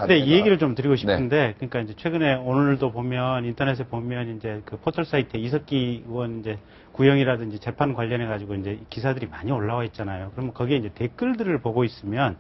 네, 이 얘기를 좀 드리고 싶은데, 그러니까 이제 최근에 오늘도 보면 인터넷에 보면 이제 그 포털 사이트에 이석기 의원 이제 구형이라든지 재판 관련해 가지고 이제 기사들이 많이 올라와 있잖아요. 그러면 거기에 이제 댓글들을 보고 있으면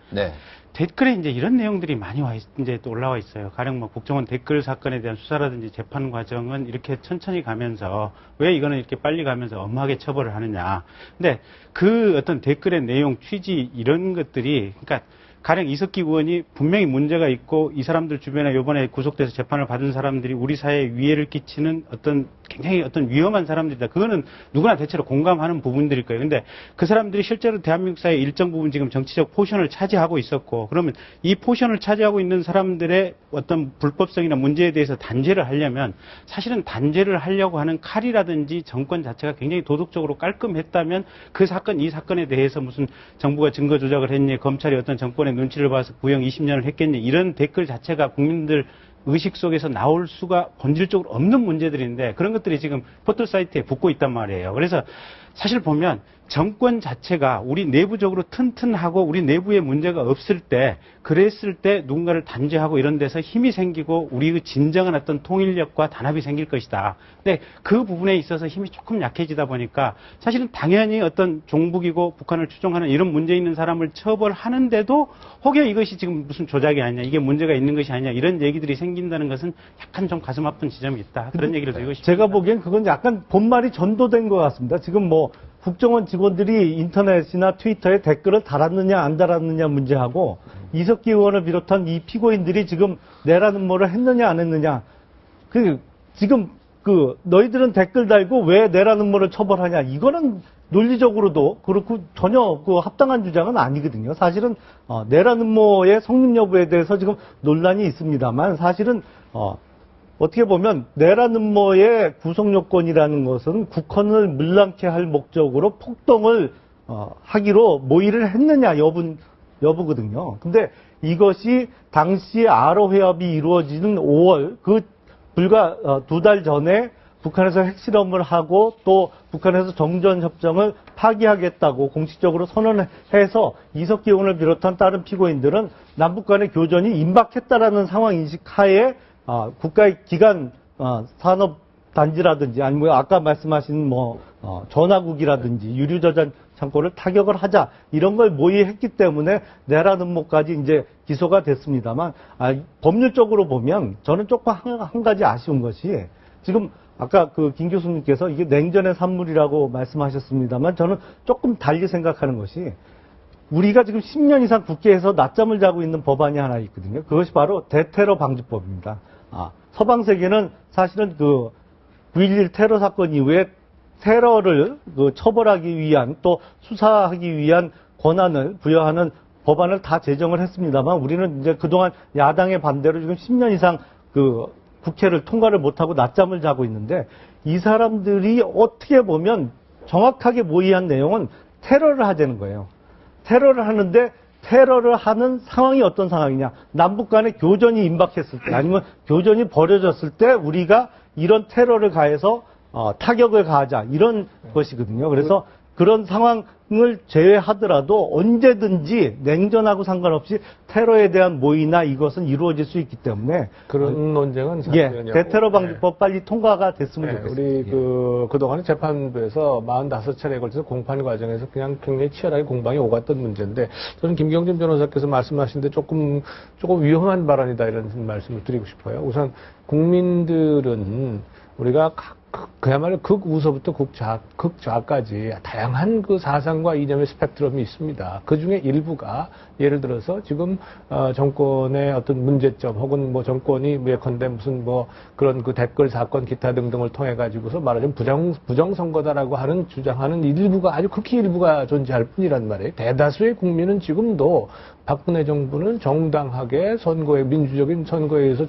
댓글에 이제 이런 내용들이 많이 이제 또 올라와 있어요. 가령 뭐 국정원 댓글 사건에 대한 수사라든지 재판 과정은 이렇게 천천히 가면서 왜 이거는 이렇게 빨리 가면서 엄하게 처벌을 하느냐. 근데 그 어떤 댓글의 내용, 취지 이런 것들이 그러니까 가령 이석기 의원이 분명히 문제가 있고 이 사람들 주변에 이번에 구속돼서 재판을 받은 사람들이 우리 사회에 위해를 끼치는 어떤 굉장히 어떤 위험한 사람들이다. 그거는 누구나 대체로 공감하는 부분들일 거예요. 근데 그 사람들이 실제로 대한민국 사회 일정 부분 지금 정치적 포션을 차지하고 있었고 그러면 이 포션을 차지하고 있는 사람들의 어떤 불법성이나 문제에 대해서 단죄를 하려면 사실은 단죄를 하려고 하는 칼이라든지 정권 자체가 굉장히 도덕적으로 깔끔했다면 그 사건, 이 사건에 대해서 무슨 정부가 증거 조작을 했니, 검찰이 어떤 정권의 눈치를 봐서 구형 20년을 했겠니, 이런 댓글 자체가 국민들 의식 속에서 나올 수가 본질적으로 없는 문제들인데 그런 것들이 지금 포털 사이트에 붙고 있단 말이에요. 그래서 사실 보면 정권 자체가 우리 내부적으로 튼튼하고 우리 내부에 문제가 없을 때 그랬을 때 누군가를 단죄하고 이런 데서 힘이 생기고 우리의 진정한 어떤 통일력과 단합이 생길 것이다. 근데 그 부분에 있어서 힘이 조금 약해지다 보니까 사실은 당연히 어떤 종북이고 북한을 추종하는 이런 문제 있는 사람을 처벌하는데도 혹여 이것이 지금 무슨 조작이 아니냐, 이게 문제가 있는 것이 아니냐 이런 얘기들이 생긴다는 것은 약간 좀 가슴 아픈 지점이 있다. 그런 얘기를 드리고 싶습니다. 제가 보기엔 그건 약간 본말이 전도된 것 같습니다. 지금 뭐 국정원 직원들이 인터넷이나 트위터에 댓글을 달았느냐 안 달았느냐 문제하고 이석기 의원을 비롯한 이 피고인들이 지금 내라는 뭐를 했느냐 안 했느냐 지금 너희들은 댓글 달고 왜 내라는 뭐를 처벌하냐 이거는 논리적으로도 그렇고 전혀 합당한 주장은 아니거든요. 사실은 내라는 뭐의 성립 여부에 대해서 지금 논란이 있습니다만 사실은 어떻게 보면 내라는 뭐의 구성 요건이라는 것은 국헌을 물랑케 할 목적으로 폭동을 하기로 모의를 했느냐 여부거든요. 근데 이것이 당시 아로 회합이 이루어지는 5월 불과 2달 전에 북한에서 핵실험을 하고 또 북한에서 정전협정을 파기하겠다고 공식적으로 선언해서 이석기 의원을 비롯한 다른 피고인들은 남북 간의 교전이 임박했다라는 상황 인식 하에 국가의 기간 산업단지라든지 아니면 아까 말씀하신 전화국이라든지 유류저장 창고를 타격을 하자 이런 걸 모의했기 때문에 내라는 뭐까지 이제 기소가 됐습니다만 법률적으로 보면 저는 조금 한 가지 아쉬운 것이 지금 아까 김 교수님께서 이게 냉전의 산물이라고 말씀하셨습니다만 저는 조금 달리 생각하는 것이 우리가 지금 10년 이상 국회에서 낮잠을 자고 있는 법안이 하나 있거든요. 그것이 바로 대테러 방지법입니다. 서방 세계는 사실은 9.11 테러 사건 이후에 테러를 처벌하기 위한 또 수사하기 위한 권한을 부여하는 법안을 다 제정을 했습니다만 우리는 이제 그동안 야당의 반대로 지금 10년 이상 국회를 통과를 못하고 낮잠을 자고 있는데 이 사람들이 어떻게 보면 정확하게 모의한 내용은 테러를 하자는 거예요. 테러를 하는데 테러를 하는 상황이 어떤 상황이냐. 남북 간의 교전이 임박했을 때 아니면 교전이 벌어졌을 때 우리가 이런 테러를 가해서 타격을 가하자 이런 것이거든요. 그래서 그런 상황을 제외하더라도 언제든지 냉전하고 상관없이 테러에 대한 모의나 이것은 이루어질 수 있기 때문에 그런 논쟁은 사실은요. 대테러 방지법 빨리 통과가 됐으면 좋겠습니다. 우리 그동안에 재판부에서 45차례에 걸쳐서 공판 과정에서 그냥 굉장히 치열하게 공방이 오갔던 문제인데 저는 김경진 변호사께서 말씀하신데 조금 위험한 발언이다 이런 말씀을 드리고 싶어요. 우선 국민들은 우리가 그야말로 극우서부터 극좌까지 다양한 사상과 이념의 스펙트럼이 있습니다. 그 중에 일부가 예를 들어서 지금 정권의 어떤 문제점 혹은 정권이 예컨대 무슨 그런 댓글 사건 기타 등등을 통해 가지고서 말하자면 부정선거다라고 하는 주장하는 일부가 아주 극히 일부가 존재할 뿐이란 말이에요. 대다수의 국민은 지금도 박근혜 정부는 정당하게 민주적인 선거에 의해서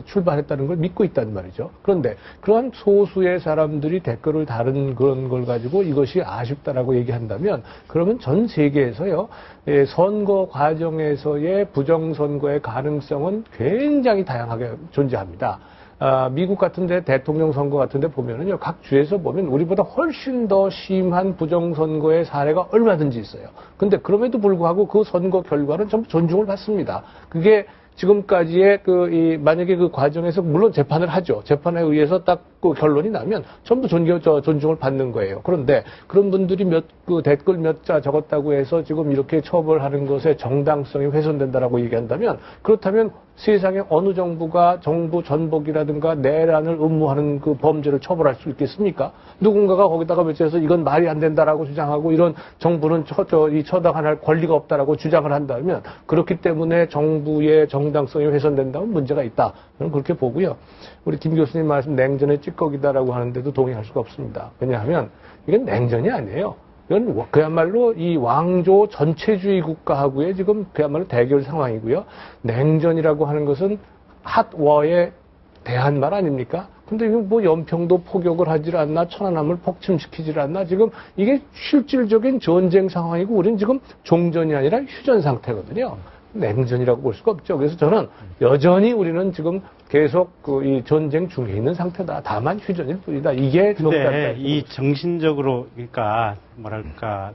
출발했다는 걸 믿고 있단 말이죠. 그런데 그러한 소수의 사람들이 댓글을 다른 그런 걸 가지고 이것이 아쉽다라고 얘기한다면 그러면 전 세계에서요, 선거 과정에서의 부정선거의 가능성은 굉장히 다양하게 존재합니다. 미국 같은데 대통령 선거 같은데 보면은요, 각 주에서 보면 우리보다 훨씬 더 심한 부정선거의 사례가 얼마든지 있어요. 근데 그럼에도 불구하고 그 선거 결과는 전부 존중을 받습니다. 그게 지금까지의 만약에 그 과정에서 물론 재판을 하죠. 재판에 의해서 딱 그 결론이 나면 전부 존중을 받는 거예요. 그런데 그런 분들이 댓글 몇 자 적었다고 해서 지금 이렇게 처벌하는 것에 정당성이 훼손된다라고 얘기한다면 그렇다면 세상에 어느 정부가 정부 전복이라든가 내란을 음모하는 그 범죄를 처벌할 수 있겠습니까? 누군가가 거기다가 외쳐서 이건 말이 안 된다라고 주장하고 이런 정부는 처당할 권리가 없다라고 주장을 한다면 그렇기 때문에 정부의 정당성이 훼손된다면 문제가 있다. 저는 그렇게 보고요. 우리 김 교수님 말씀 냉전의 찌꺼기다라고 하는데도 동의할 수가 없습니다. 왜냐하면 이건 냉전이 아니에요. 이건 그야말로 이 왕조 전체주의 국가하고의 지금 그야말로 대결 상황이고요. 냉전이라고 하는 것은 핫워에 대한 말 아닙니까? 근데 이거 뭐 연평도 포격을 하질 않나, 천안함을 폭침시키질 않나, 지금 이게 실질적인 전쟁 상황이고 우리는 지금 종전이 아니라 휴전 상태거든요. 냉전이라고 볼 수가 없죠. 그래서 저는 여전히 우리는 지금 계속 이 전쟁 중에 있는 상태다. 다만 휴전일 뿐이다. 이게 근데 이 정신적으로 그러니까 뭐랄까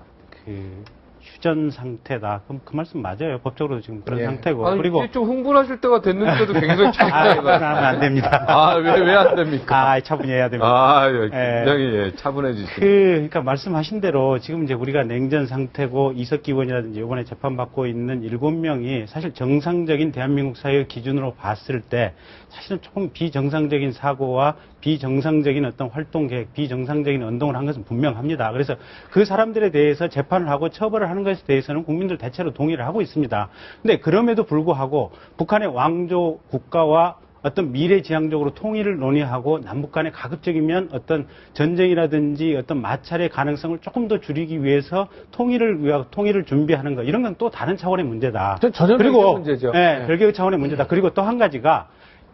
휴전 상태다. 그럼 그 말씀 맞아요. 법적으로도 지금 그런 상태고. 아니, 그리고 좀 흥분하실 때가 됐는데도 굉장히 차분해요. 그러면 안 됩니다. 왜 안 됩니까? 차분해야 됩니다. 굉장히 차분해지시네. 그러니까 말씀하신 대로 지금 이제 우리가 냉전 상태고 이석기 의원이라든지 이번에 재판받고 있는 7명이 사실 정상적인 대한민국 사회의 기준으로 봤을 때 사실은 조금 비정상적인 사고와 비정상적인 어떤 활동 계획, 비정상적인 운동을 한 것은 분명합니다. 그래서 그 사람들에 대해서 재판을 하고 처벌을 하는 것에 대해서는 국민들 대체로 동의를 하고 있습니다. 근데 그럼에도 불구하고 북한의 왕조 국가와 어떤 미래지향적으로 통일을 논의하고 남북 간에 가급적이면 어떤 전쟁이라든지 어떤 마찰의 가능성을 조금 더 줄이기 위해서 통일을 준비하는 것, 이런 건 또 다른 차원의 문제다. 전혀 문제죠. 네, 별개의 차원의 문제다. 그리고 또 한 가지가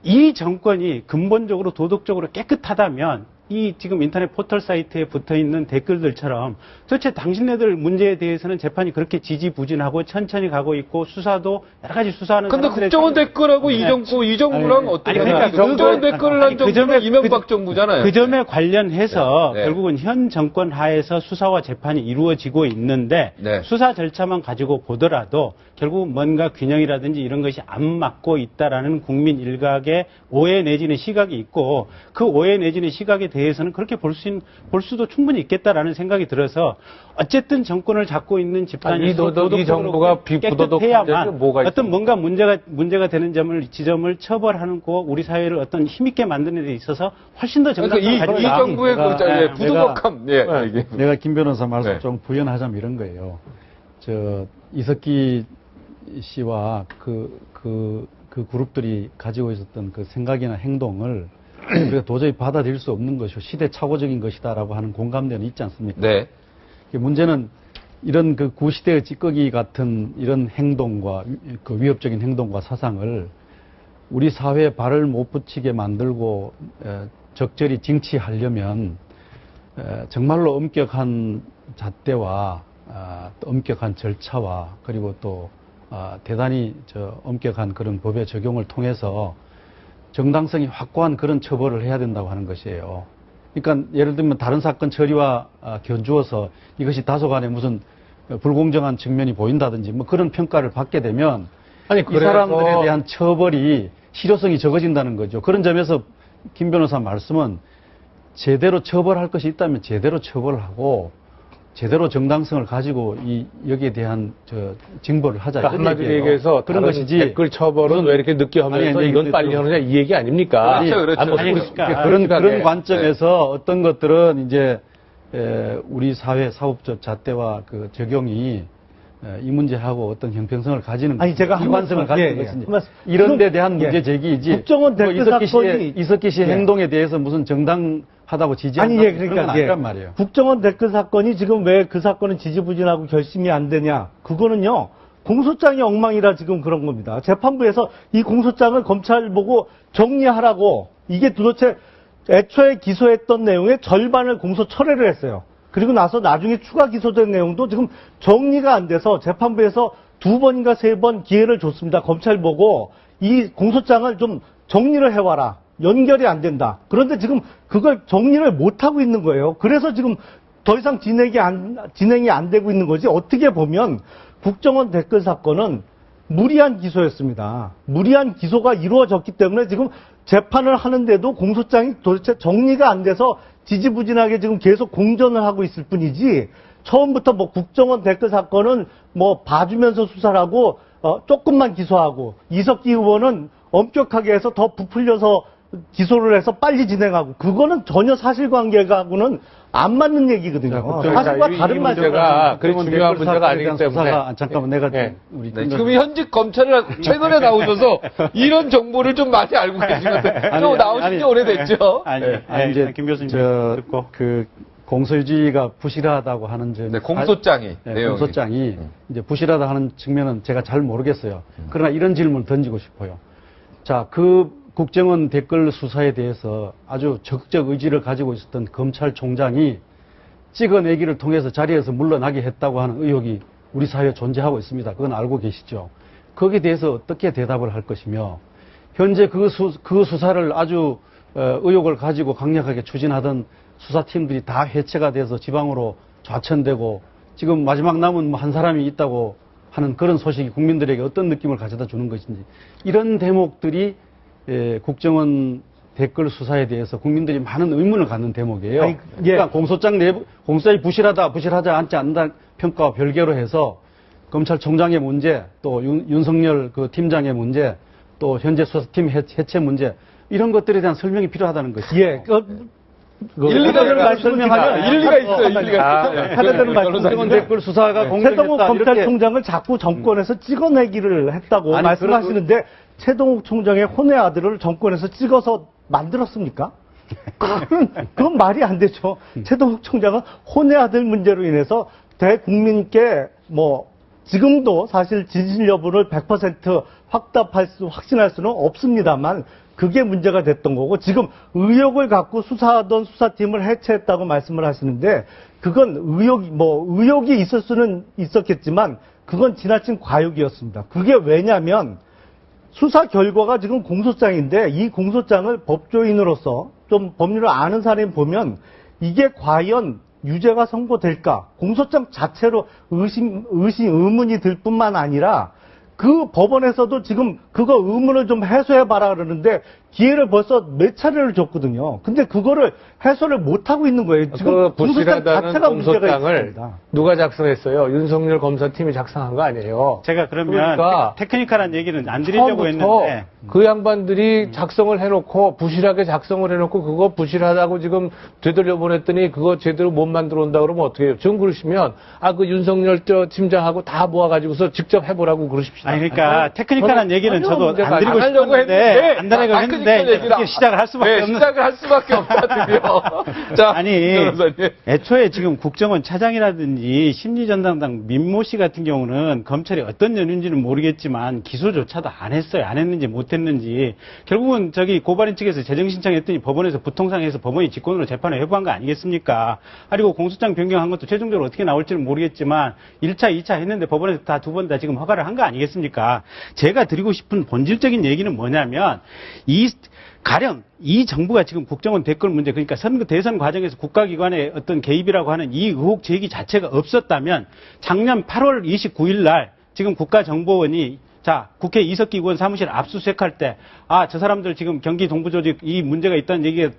이 정권이 근본적으로 도덕적으로 깨끗하다면 이 지금 인터넷 포털 사이트에 붙어 있는 댓글들처럼 도대체 당신네들 문제에 대해서는 재판이 그렇게 지지부진하고 천천히 가고 있고 수사도 여러 가지 수사하는 근데 국정원 댓글하고 이 정부랑 어떤 그러니까 국정원 댓글을 한 정부는 이명박 정부잖아요. 그 점에 관련해서 네. 결국은 현 정권 하에서 수사와 재판이 이루어지고 있는데 네. 수사 절차만 가지고 보더라도 결국 뭔가 균형이라든지 이런 것이 안 맞고 있다라는 국민 일각의 오해 내지는 시각이 있고 그 오해 내지는 시각에 대해서는 그렇게 볼 수도 충분히 있겠다라는 생각이 들어서 어쨌든 정권을 잡고 있는 집단이 이 정부가 깨끗해야만 뭐가 어떤 뭔가 문제가 되는 지점을 처벌하고 우리 사회를 어떤 힘있게 만드는 데 있어서 훨씬 더 정당성을 가지고 이 정부의 부도덕함. 내가 김 변호사 말씀 네. 좀 부연하자면 이런 거예요. 이석기 씨와 그 그룹들이 가지고 있었던 그 생각이나 행동을 우리가 도저히 받아들일 수 없는 것이고 시대착오적인 것이다라고 하는 공감대는 있지 않습니까? 네. 문제는 이런 그 구시대의 찌꺼기 같은 이런 행동과 그 위협적인 행동과 사상을 우리 사회에 발을 못 붙이게 만들고 적절히 징치하려면 정말로 엄격한 잣대와 엄격한 절차와 그리고 또 대단히 엄격한 그런 법의 적용을 통해서 정당성이 확고한 그런 처벌을 해야 된다고 하는 것이에요. 그러니까 예를 들면 다른 사건 처리와 견주어서 이것이 다소간에 무슨 불공정한 측면이 보인다든지 뭐 그런 평가를 받게 되면 이 사람들에 대한 처벌이 실효성이 적어진다는 거죠. 그런 점에서 김 변호사 말씀은 제대로 처벌할 것이 있다면 제대로 처벌을 하고 제대로 정당성을 가지고 여기에 대한 징벌을 하자. 그러니까 한마디로 얘기해서 그런 것이지. 댓글 처벌은 왜 이렇게 늦게 하면서 이건 빨리 하느냐 이 얘기 아닙니까? 그런 관점에서 어떤 것들은 이제 우리 사회 사법적 잣대와 그 적용이 이 문제하고 어떤 형평성을 가지는 일관성을 가지는 것인지 이런 데 대한 문제 제기이지. 국정원 댓글 사건이 이석기 씨의 행동에 대해서 무슨 정당하다고 지지한다 그런 건 아니란 말이에요. 국정원 댓글 사건이 지금 왜 그 사건은 지지부진하고 결심이 안 되냐? 그거는요. 공소장이 엉망이라 지금 그런 겁니다. 재판부에서 이 공소장을 검찰 보고 정리하라고 이게 도대체 애초에 기소했던 내용의 절반을 공소 철회를 했어요. 그리고 나서 나중에 추가 기소된 내용도 지금 정리가 안 돼서 재판부에서 2번인가 3번 기회를 줬습니다. 검찰 보고 이 공소장을 좀 정리를 해와라. 연결이 안 된다. 그런데 지금 그걸 정리를 못 하고 있는 거예요. 그래서 지금 더 이상 진행이 안 되고 있는 거지. 어떻게 보면 국정원 댓글 사건은 무리한 기소였습니다. 무리한 기소가 이루어졌기 때문에 지금 재판을 하는데도 공소장이 도대체 정리가 안 돼서 지지부진하게 지금 계속 공전을 하고 있을 뿐이지, 처음부터 뭐 국정원 댓글 사건은 뭐 봐주면서 수사를 하고 조금만 기소하고, 이석기 의원은 엄격하게 해서 더 부풀려서 기소를 해서 빨리 진행하고, 그거는 전혀 사실관계하고는 안 맞는 얘기거든요. 사실과 다른 문제가 그리 중요한 문제가 아니기 때문에. 잠깐만, 내가 네. 우리 네, 지금 현직 검찰을 최근에 나오셔서 이런 정보를 좀 많이 알고 계신 것 같아요. 좀 나오신 지 오래됐죠? 아니, 이제 김 교수님 듣고. 그 공소유지가 부실하다고 하는 점. 네, 공소장이. 네, 내용이. 공소장이 이제 부실하다 하는 측면은 제가 잘 모르겠어요. 그러나 이런 질문을 던지고 싶어요. 자, 그 국정원 댓글 수사에 대해서 아주 적극적 의지를 가지고 있었던 검찰총장이 찍어내기를 통해서 자리에서 물러나게 했다고 하는 의혹이 우리 사회에 존재하고 있습니다. 그건 알고 계시죠? 거기에 대해서 어떻게 대답을 할 것이며, 현재 그 수사를 아주 의혹을 가지고 강력하게 추진하던 수사팀들이 다 해체가 돼서 지방으로 좌천되고 지금 마지막 남은 한 사람이 있다고 하는 그런 소식이 국민들에게 어떤 느낌을 가져다 주는 것인지, 이런 대목들이 국정원 댓글 수사에 대해서 국민들이 많은 의문을 갖는 대목이에요. 아니, 그러니까 공소장 내부, 공소장이 부실하다, 부실하지 않지 않는다 평가와 별개로 해서 검찰총장의 문제, 또 윤석열 그 팀장의 문제, 또 현재 수사팀 해체 문제, 이런 것들에 대한 설명이 필요하다는 것이죠. 예. 일리가 설명하면 일리가 있어요. 일리가 있어요. 하나들은 국정원 댓글 수사가 최동욱 공정했다. 검찰총장을 자꾸 정권에서 찍어내기를 했다고 아니, 말씀하시는데, 최동욱 총장의 혼외 아들을 정권에서 찍어서 만들었습니까? 그건 말이 안 되죠. 최동욱 총장은 혼외 아들 문제로 인해서 대국민께 뭐 지금도 사실 진실 여부를 100% 확신할 수는 없습니다만, 그게 문제가 됐던 거고, 지금 의혹을 갖고 수사하던 수사팀을 해체했다고 말씀을 하시는데, 그건 의혹이 있을 수는 있었겠지만 그건 지나친 과욕이었습니다. 그게 왜냐면 수사 결과가 지금 공소장인데, 이 공소장을 법조인으로서 좀 법률을 아는 사람이 보면 이게 과연 유죄가 선고될까? 공소장 자체로 의문이 들 뿐만 아니라 그 법원에서도 지금 그거 의문을 좀 해소해봐라 그러는데 기회를 벌써 몇 차례를 줬거든요. 근데 그거를 해소를 못하고 있는 거예요. 지금 그 공소장 부실하다는 자체가 문제가 공소장을 있습니다. 누가 작성했어요? 윤석열 검사팀이 작성한 거 아니에요. 제가 그러면 그러니까 테크니컬한 얘기는 안 드리려고 처음부터 했는데, 그 양반들이 작성을 해놓고 부실하게 작성을 해놓고 그거 부실하다고 지금 되돌려 보냈더니 그거 제대로 못 만들어 온다 그러면 어떻게 해요? 정 그러시면 그 윤석열 팀장하고 다 모아가지고서 직접 해보라고 그러십시다. 아니, 그러니까 테크니컬한 얘기는 전혀 저도 문제가 안 드리고 하려고 싶었는데, 했는데, 안 하려고 했는데, 얘기를 이제 시작을 할 수밖에 네, 없는. 시작을 할 수밖에 없다, 드디어. 자, 아니, 변호사님. 애초에 지금 국정원 차장이라든지 심리전담당 민모 씨 같은 경우는 검찰이 어떤 연유인지는 모르겠지만 기소조차도 안 했어요. 안 했는지 못했는지. 결국은 저기 고발인 측에서 재정신청했더니 법원에서 부통상해서 법원이 직권으로 재판을 회부한 거 아니겠습니까? 그리고 공소장 변경한 것도 최종적으로 어떻게 나올지는 모르겠지만 1차, 2차 했는데 법원에서 다 두 번 다 지금 허가를 한 거 아니겠습니까? 제가 드리고 싶은 본질적인 얘기는 뭐냐면, 가령 이 정부가 지금 국정원 댓글 문제, 그러니까 선거 대선 과정에서 국가기관의 어떤 개입이라고 하는 이 의혹 제기 자체가 없었다면 작년 8월 29일 날 지금 국가정보원이 국회 이석기 의원 사무실 압수수색할 때, 저 사람들 지금 경기 동부조직 이 문제가 있다는 얘기가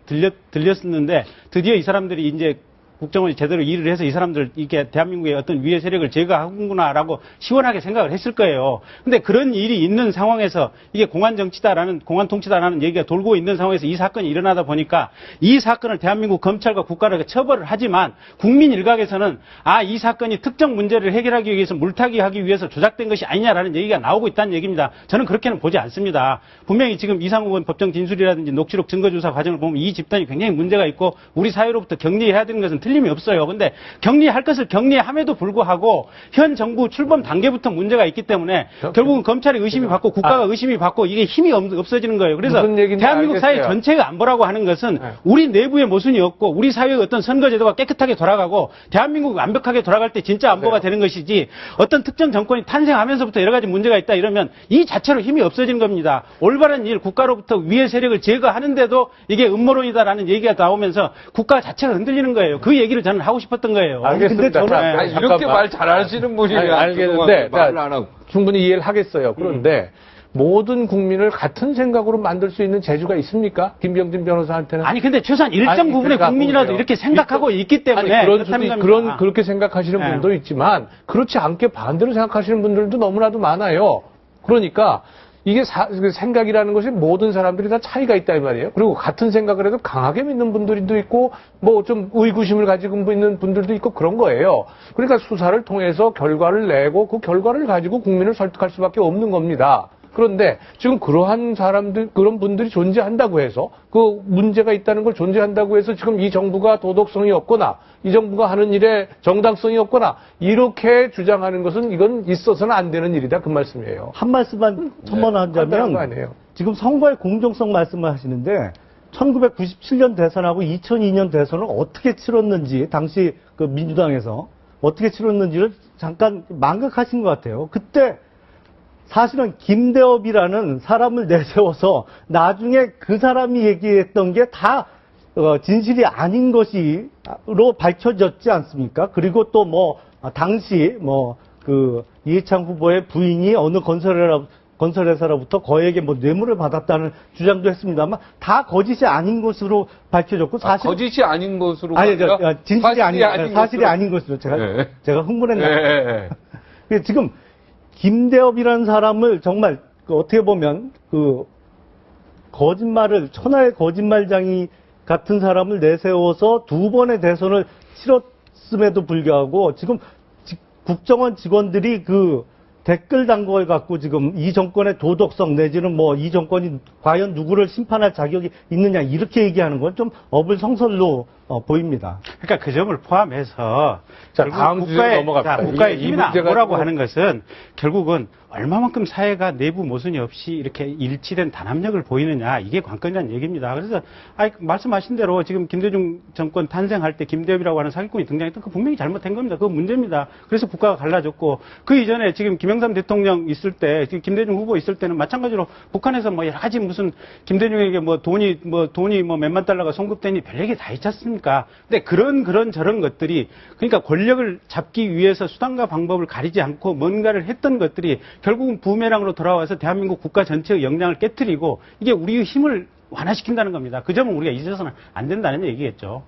들렸었는데, 드디어 이 사람들이 이제 국정원이 제대로 일을 해서 이 사람들 이게 대한민국의 어떤 위해 세력을 제거하는구나라고 시원하게 생각을 했을 거예요. 근데 그런 일이 있는 상황에서 이게 공안 정치다라는, 공안 통치다라는 얘기가 돌고 있는 상황에서 이 사건이 일어나다 보니까 이 사건을 대한민국 검찰과 국가가 처벌을 하지만 국민 일각에서는 이 사건이 특정 문제를 해결하기 위해서 물타기 하기 위해서 조작된 것이 아니냐라는 얘기가 나오고 있다는 얘기입니다. 저는 그렇게는 보지 않습니다. 분명히 지금 이상우 의원 법정 진술이라든지 녹취록 증거조사 과정을 보면 이 집단이 굉장히 문제가 있고 우리 사회로부터 격리해야 되는 것은 틀림이 없어요. 근데 격리할 것을 격리함에도 불구하고 현 정부 출범 단계부터 문제가 있기 때문에 결국은 검찰이 의심이 받고 국가가 의심이 받고 이게 힘이 없어지는 거예요. 그래서 무슨 얘기인지 대한민국 사회 알겠어요. 전체가 안보라고 하는 것은 우리 내부의 모순이 없고 우리 사회의 어떤 선거제도가 깨끗하게 돌아가고 대한민국이 완벽하게 돌아갈 때 진짜 안보가 되는 것이지 어떤 특정 정권이 탄생하면서부터 여러 가지 문제가 있다 이러면 이 자체로 힘이 없어지는 겁니다. 올바른 일, 국가로부터 위의 세력을 제거하는데도 이게 음모론이다라는 얘기가 나오면서 국가 자체가 흔들리는 거예요. 그 얘기를 저는 하고 싶었던 거예요. 알겠습니다. 근데 저는- 아니, 이렇게 말 잘하시는 분이 왜 알겠는데 말을 안 하고. 충분히 이해를 하겠어요. 그런데 모든 국민을 같은 생각으로 만들 수 있는 재주가 있습니까? 김병진 변호사한테는? 아니 근데 최소한 일정 아니, 부분의 그러니까 국민이라도 보세요. 이렇게 생각하고 있기 때문에 아니, 그렇다는 겁니다. 그렇게 생각하시는 네. 분도 있지만 그렇지 않게 반대로 생각하시는 분들도 너무나도 많아요. 그러니까 이게 생각이라는 것이 모든 사람들이 다 차이가 있다 이 말이에요. 그리고 같은 생각을 해도 강하게 믿는 분들도 있고 뭐 좀 의구심을 가지고 있는 분들도 있고 그런 거예요. 그러니까 수사를 통해서 결과를 내고 그 결과를 가지고 국민을 설득할 수밖에 없는 겁니다. 그런데 지금 그러한 사람들, 그런 분들이 존재한다고 해서 그 문제가 있다는 걸 존재한다고 해서 지금 이 정부가 도덕성이 없거나 이 정부가 하는 일에 정당성이 없거나 이렇게 주장하는 것은 이건 있어서는 안 되는 일이다 그 말씀이에요. 한 말씀만 간단한 거 첨언하자면 아니에요. 지금 선거의 공정성 말씀을 하시는데 1997년 대선하고 2002년 대선을 어떻게 치렀는지 당시 그 민주당에서 어떻게 치렀는지를 잠깐 망각하신 것 같아요. 그때 사실은 김대업이라는 사람을 내세워서 나중에 그 사람이 얘기했던 게 다 진실이 아닌 것으로 밝혀졌지 않습니까? 그리고 또 뭐 당시 뭐 그 이해창 후보의 부인이 어느 건설회사로부터 거액의 뭐 뇌물을 받았다는 주장도 했습니다만 다 거짓이 아닌 것으로 밝혀졌고 사실 거짓이 아닌 것으로. 아니 말이야? 진실이 아닌 사실이 것으로. 아닌 것으로 제가 흥분했나? 예. 그래서 지금 김대업이라는 사람을 정말 어떻게 보면 그 거짓말을 천하의 거짓말장이 같은 사람을 내세워서 두 번의 대선을 치렀음에도 불구하고 지금 국정원 직원들이 그 댓글 단 걸 갖고 지금 이 정권의 도덕성 내지는 뭐 이 정권이 과연 누구를 심판할 자격이 있느냐 이렇게 얘기하는 건 좀 어불성설로 보입니다. 그러니까 그 점을 포함해서 자, 결국 다음 주제로 넘어갑시다. 국가의 이 힘이나 문제가 안보라고 뭐- 하는 것은 결국은 얼마만큼 사회가 내부 모순이 없이 이렇게 일치된 단합력을 보이느냐 이게 관건이라는 얘기입니다. 그래서 말씀하신 대로 지금 김대중 정권 탄생할 때 김대엽이라고 하는 사기꾼이 등장했던 그 분명히 잘못된 겁니다. 그거 문제입니다. 그래서 국가가 갈라졌고 그 이전에 지금 김영삼 대통령 있을 때 지금 김대중 후보 있을 때는 마찬가지로 북한에서 뭐 여러 가지 무슨 김대중에게 뭐 돈이 뭐 몇만 달러가 송급되니 별 얘기 다 있지 않습니까? 근데 그런 저런 것들이 그러니까 권력을 잡기 위해서 수단과 방법을 가리지 않고 뭔가를 했던 것들이 결국은 부메랑으로 돌아와서 대한민국 국가 전체의 역량을 깨트리고 이게 우리의 힘을 완화시킨다는 겁니다. 그 점은 우리가 잊어서는 안 된다는 얘기겠죠.